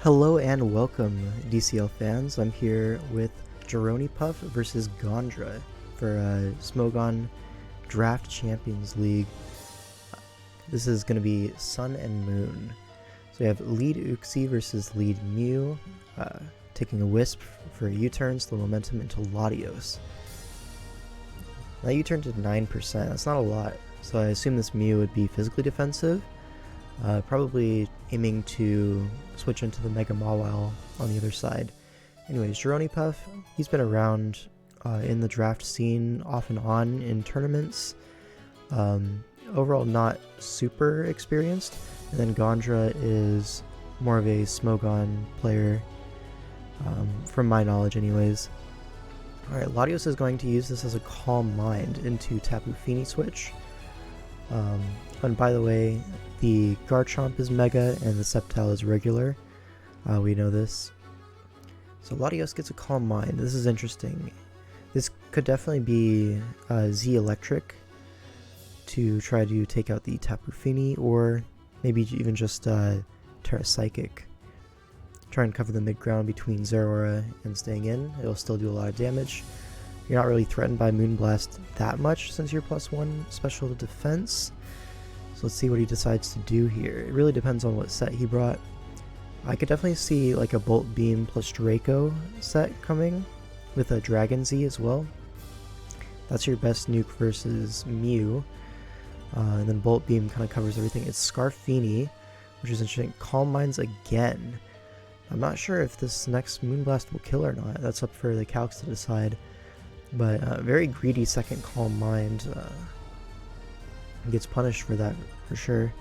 Hello and welcome, DCL fans. I'm here with Jeronipuff versus Gondra for Smogon Draft Champions League. This is going to be Sun and Moon. So we have lead Uxie versus lead Mew, taking a Wisp for U-turns, the momentum into Latios. That U-turn did 9%, that's not a lot, so I assume this Mew would be physically defensive. Probably aiming to switch into the Mega Mawile on the other side. Anyways, jeronipuff, he's been around in the draft scene off and on in tournaments. Overall not super experienced. And then Gondra is more of a Smogon player, from my knowledge anyways. Alright, Latios is going to use this as a Calm Mind into Tapu Fini switch. And by the way, the Garchomp is Mega and the Sceptile is regular. We know this. So Latios gets a Calm Mind. This is interesting. This could definitely be Z Electric to try to take out the Tapu Fini, or maybe even just Terra Psychic. Try and cover the mid-ground between Zeraora and staying in. It'll still do a lot of damage. You're not really threatened by Moonblast that much since you're +1 special defense. So let's see what he decides to do here. It really depends on what set he brought. I could definitely see like a Bolt Beam plus Draco set coming with a Dragon Z as well. That's your best nuke versus Mew. And then Bolt Beam kind of covers everything. It's Scarf Fini, which is interesting. Calm Minds again. I'm not sure if this next Moonblast will kill or not. That's up for the calcs to decide. But very greedy second Calm Mind. Gets punished for that for sure.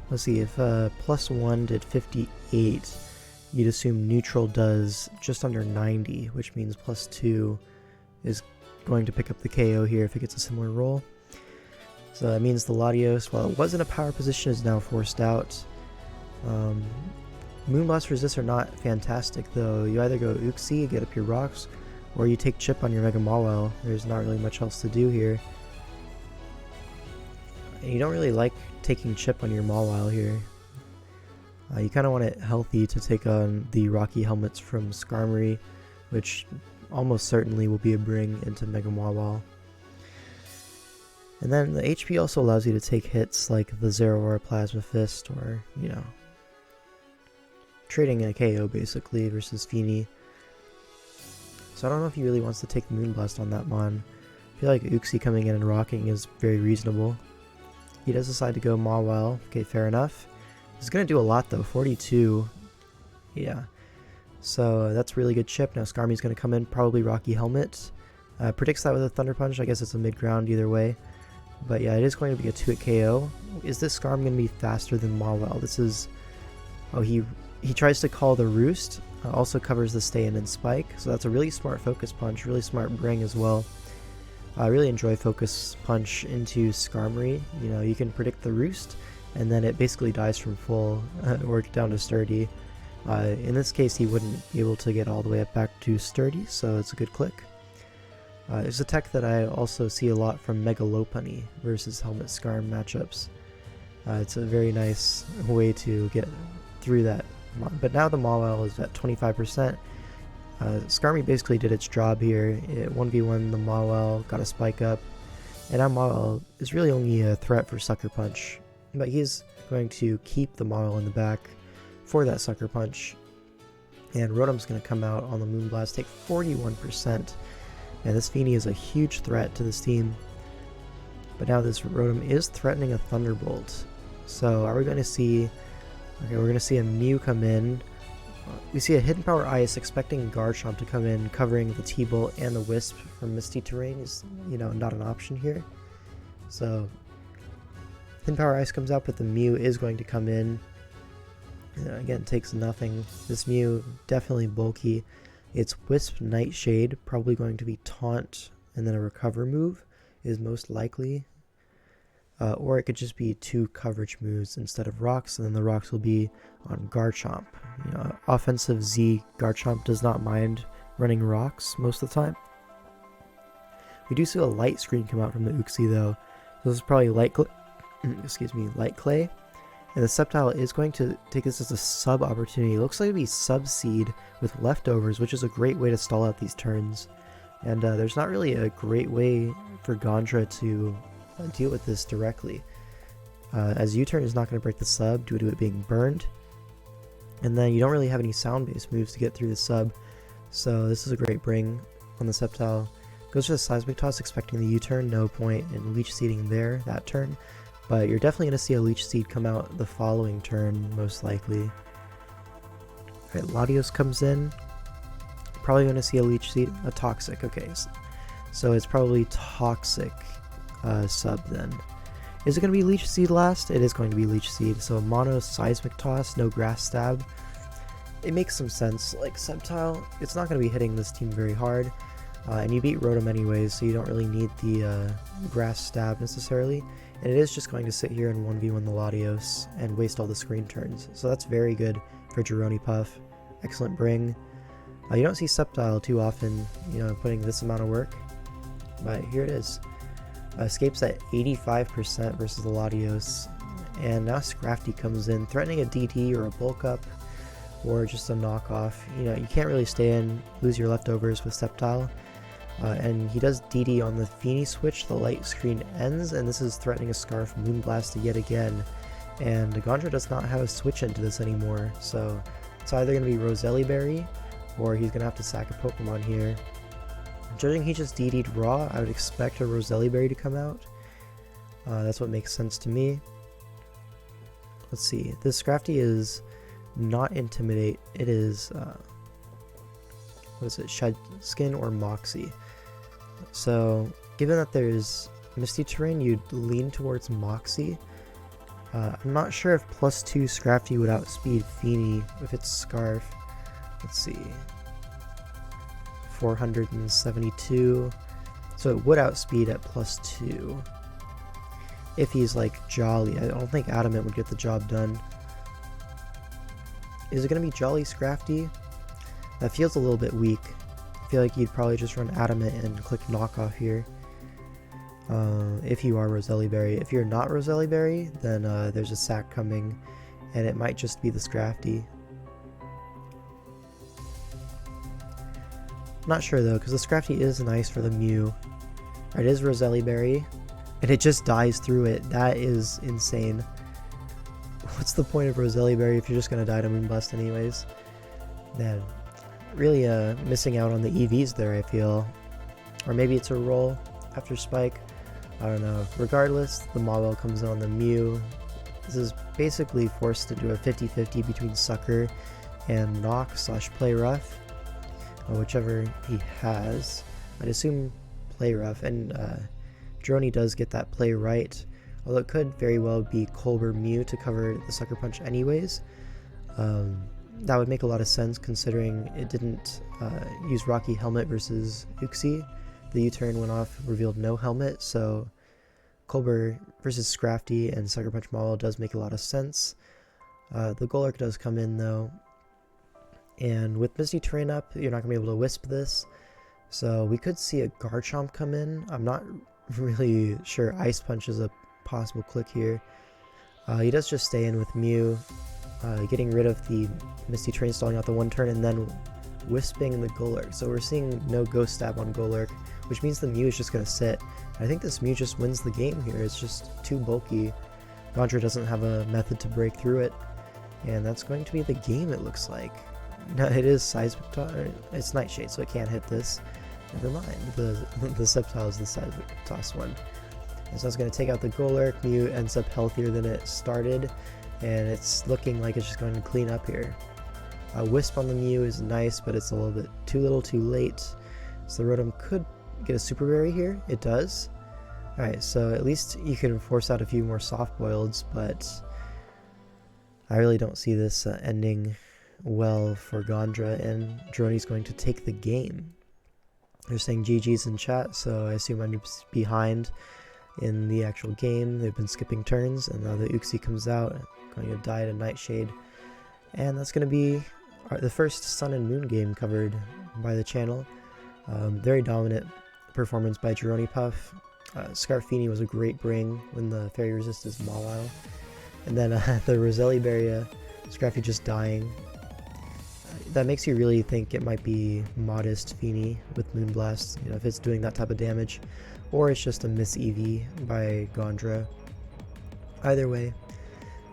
Let's see, if +1 did 58, you'd assume neutral does just under 90, which means +2 is going to pick up the KO here if it gets a similar roll. So that means the Latios, while it was in a power position, is now forced out. Moonblast resists are not fantastic though. You either go Uxie, get up your rocks, or you take chip on your Mega Mawile. There's not really much else to do here. And you don't really like taking chip on your Mawile here. You kind of want it healthy to take on the Rocky Helmets from Skarmory, which almost certainly will be a bring into Mega Mawile. And then the HP also allows you to take hits like the Zeraora Plasma Fist, or, you know, trading a KO basically versus Fini. So I don't know if he really wants to take the Moonblast on that Mon. I feel like Uxie coming in and rocking is very reasonable. He does decide to go Mawile. Okay, fair enough. He's going to do a lot though, 42. Yeah. So that's really good chip. Now Skarmory's going to come in, probably Rocky Helmet. Predicts that with a Thunder Punch. I guess it's a mid-ground either way. But yeah, it is going to be a 2-hit KO. Is this Skarm going to be faster than Mawile? This is... Oh, he tries to call the Roost. Also covers the stay in and spike, so that's a really smart focus punch, really smart bring as well. I really enjoy focus punch into Skarmory. You know, you can predict the Roost, and then it basically dies from full or down to sturdy. In this case, he wouldn't be able to get all the way up back to sturdy, so it's a good click. There's a tech that I also see a lot from Mega Lopunny versus Helmet Skarm matchups. It's a very nice way to get through that. But now the Mawile is at 25%. Skarmory basically did its job here. It 1v1 the Mawile, got a spike up, and now Mawile is really only a threat for Sucker Punch. But he's going to keep the Mawile in the back for that Sucker Punch. And Rotom's going to come out on the Moonblast, take 41%. And this Fini is a huge threat to this team. But now this Rotom is threatening a Thunderbolt. So are we going to see... Okay, we're going to see a Mew come in. We see a Hidden Power Ice expecting Garchomp to come in, covering the T-Bolt and the Wisp from Misty Terrain is, you know, not an option here. So, Hidden Power Ice comes out, but the Mew is going to come in. Again, takes nothing. This Mew, definitely bulky. It's Wisp Nightshade, probably going to be Taunt, and then a Recover move is most likely. Or it could just be 2 coverage moves instead of rocks, and then the rocks will be on Garchomp. You know, offensive Z Garchomp does not mind running rocks most of the time. We do see a light screen come out from the Uxie though. This is probably light clay, And the Sceptile is going to take this as a sub opportunity. It looks like it'd be sub seed with leftovers, which is a great way to stall out these turns. And there's not really a great way for Gondra to deal with this directly. As U-turn is not going to break the sub due to it being burned. And then you don't really have any sound-based moves to get through the sub. So this is a great bring on the Sceptile. Goes for the Seismic Toss expecting the U-turn, no point in Leech Seeding there that turn. But you're definitely going to see a Leech Seed come out the following turn, most likely. Alright, Latios comes in. Probably going to see a Leech Seed, a Toxic, okay. So it's probably Toxic sub then. Is it going to be Leech Seed last? It is going to be Leech Seed. So Mono Seismic Toss, no Grass Stab. It makes some sense. Like Sceptile, it's not going to be hitting this team very hard. And you beat Rotom anyways, so you don't really need the Grass Stab necessarily. And it is just going to sit here and 1v1 the Latios and waste all the screen turns. So that's very good for jeronipuff. Excellent bring. You don't see Sceptile too often, putting this amount of work. But here it is. Escapes at 85% versus the Latios. And now Scrafty comes in, threatening a DD or a bulk up, or just a knockoff. You can't really stay in, lose your leftovers with Sceptile. And he does DD on the Fini switch, the light screen ends, and this is threatening a Scarf Moonblast yet again. And Gondra does not have a switch into this anymore, so it's either going to be Roselli Berry, or he's going to have to sack a Pokemon here. Judging he just DD'd Raw, I would expect a Roselli Berry to come out. That's what makes sense to me. Let's see, this Scrafty is not Intimidate, it is, what is it, Shed Skin or Moxie. So, given that there's Misty Terrain, you'd lean towards Moxie. I'm not sure if +2 Scrafty would outspeed Fini with its Scarf. Let's see. 472. So it would outspeed at +2. If he's like Jolly. I don't think Adamant would get the job done. Is it going to be Jolly Scrafty? That feels a little bit weak. I feel like you'd probably just run Adamant and click knockoff here. If you are Roselli Berry. If you're not Roselli Berry, then there's a sack coming, and it might just be the Scrafty. Not sure though, because the Scrafty is nice for the Mew. It is Roselli Berry, and it just dies through it. That is insane. What's the point of Roselli Berry if you're just going to die to Moonblast anyways? Man, really missing out on the EVs there, I feel. Or maybe it's a roll after Spike. I don't know. Regardless, the Mawile comes in on the Mew. This is basically forced into a 50-50 between Sucker and Knock/Play Rough. Whichever he has. I'd assume Play Rough, and Jeroni does get that play right, although it could very well be Colbur Mew to cover the Sucker Punch anyways. That would make a lot of sense considering it didn't use Rocky Helmet versus Uxie. The U-turn went off, revealed no helmet, so Colbur versus Scrafty and Sucker Punch Mawile does make a lot of sense. The Golurk does come in though. And with Misty Terrain up, you're not going to be able to Wisp this. So we could see a Garchomp come in. I'm not really sure Ice Punch is a possible click here. He does just stay in with Mew, getting rid of the Misty Terrain, stalling out the one turn, and then Wisping the Golurk. So we're seeing no Ghost Stab on Golurk, which means the Mew is just going to sit. I think this Mew just wins the game here. It's just too bulky. Gondra doesn't have a method to break through it. And that's going to be the game, it looks like. No, it is Seismic Toss. It's Nightshade, so it can't hit this. Never mind. The Sceptile is the Seismic Toss one. And so it's going to take out the Golurk. Mew ends up healthier than it started, and it's looking like it's just going to clean up here. Wisp on the Mew is nice, but it's a little bit too little too late. So the Rotom could get a Super Berry here. It does. Alright, so at least you can force out a few more soft boileds, but I really don't see this ending well for Gondra, and Jeroni's going to take the game. They're saying GG's in chat, so I assume I'm behind in the actual game. They've been skipping turns, and now the Uxie comes out, going to die to Nightshade. And that's going to be the first Sun and Moon game covered by the channel. Very dominant performance by jeronipuff. Scarfini was a great bring when the Fairy resisted Mawile. And then the Roselli Berry, Scrappy just dying. That makes you really think it might be modest Fini with Moonblast, you know, if it's doing that type of damage, or it's just a miss EV by Gondra. Either way,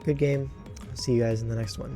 good game. See you guys in the next one.